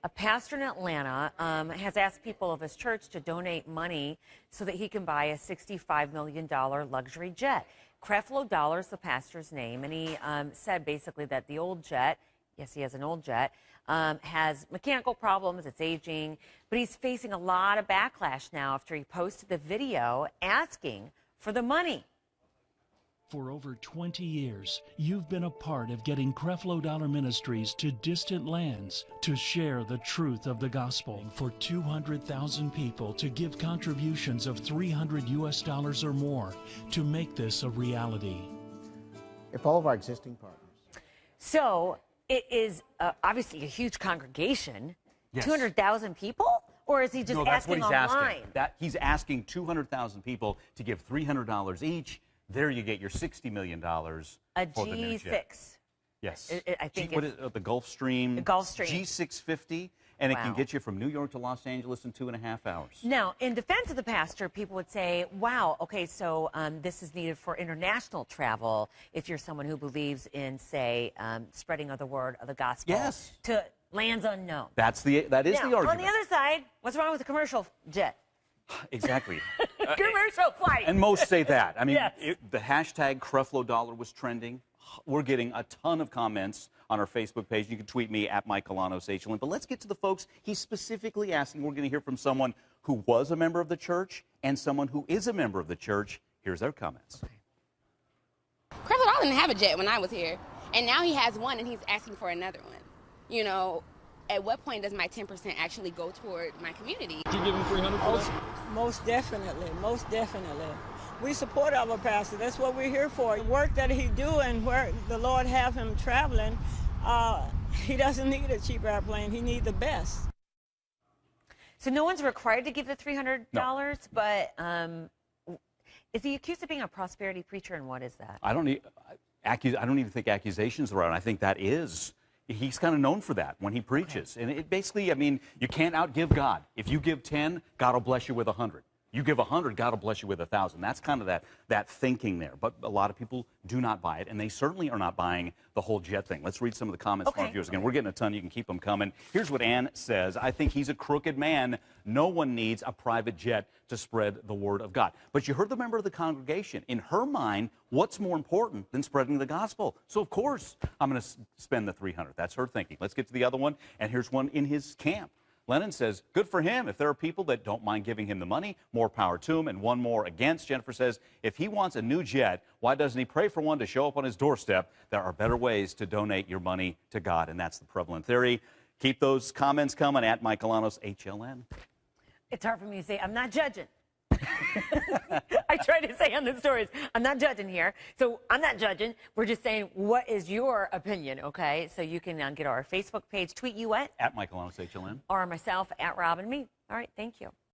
A pastor in Atlanta has asked people of his church to donate money so that he can buy a $65 million luxury jet. Creflo Dollar's the pastor's name, and he said basically that the old jet, yes, he has an old jet, has mechanical problems, it's aging, but he's facing a lot of backlash now after he posted the video asking for the money. For over 20 years, you've been a part of getting Creflo Dollar Ministries to distant lands to share the truth of the gospel. For 200,000 people to give contributions of $300 or more to make this a reality. If all of our existing partners. So it is obviously a huge congregation. Yes. 200,000 people? Or is he just asking online? He's asking 200,000 people to give $300 each. There you get your $60 million for the new jet. G6. Yes. I think what is the Gulfstream? The Gulfstream. G650, and it can get you from New York to Los Angeles in 2.5 hours. Now, in defense of the pastor, people would say, wow, okay, so this is needed for international travel if you're someone who believes in, say, spreading of the word of the gospel to lands unknown. That is the argument. On the other side, what's wrong with the commercial jet? Exactly. Commercial flight. And most say that. I mean, yes. The hashtag Creflo Dollar was trending. We're getting a ton of comments on our Facebook page. You can tweet me at Mike Colanos, HLN. But let's get to the folks he's specifically asking. We're going to hear from someone who was a member of the church and someone who is a member of the church. Here's their comments. Creflo Dollar didn't have a jet when I was here, and now he has one, and he's asking for another one. You know, at what point does my 10% actually go toward my community? Did you give him $300 for that? Most definitely, most definitely. We support our pastor. That's what we're here for. The work that he's doing, where the Lord have him traveling, he doesn't need a cheap airplane. He needs the best. So no one's required to give the $300, but is he accused of being a prosperity preacher, and what is that? I don't even think accusations are right. I think that is. He's kind of known for that when he preaches. And it basically, I mean, you can't outgive God. If you give 10, God will bless you with 100. You give 100, God will bless you with 1,000. That's kind of that thinking there. But a lot of people do not buy it, and they certainly are not buying the whole jet thing. Let's read some of the comments from our viewers. Again, we're getting a ton. You can keep them coming. Here's what Ann says. I think he's a crooked man. No one needs a private jet to spread the word of God. But you heard the member of the congregation. In her mind, what's more important than spreading the gospel? So, of course, I'm going to spend the $300. That's her thinking. Let's get to the other one. And here's one in his camp. Lennon says, good for him. If there are people that don't mind giving him the money, more power to him. And one more against. Jennifer says, if he wants a new jet, why doesn't he pray for one to show up on his doorstep? There are better ways to donate your money to God, and that's the prevalent theory. Keep those comments coming at Mike Colanos, HLN. It's hard for me to say. I'm not judging. I try to say on the stories, I'm not judging here. So I'm not judging. We're just saying, what is your opinion, okay? So you can get our Facebook page, tweet you at Mike Colanos, HLN. Or myself at Rob and me. All right, thank you.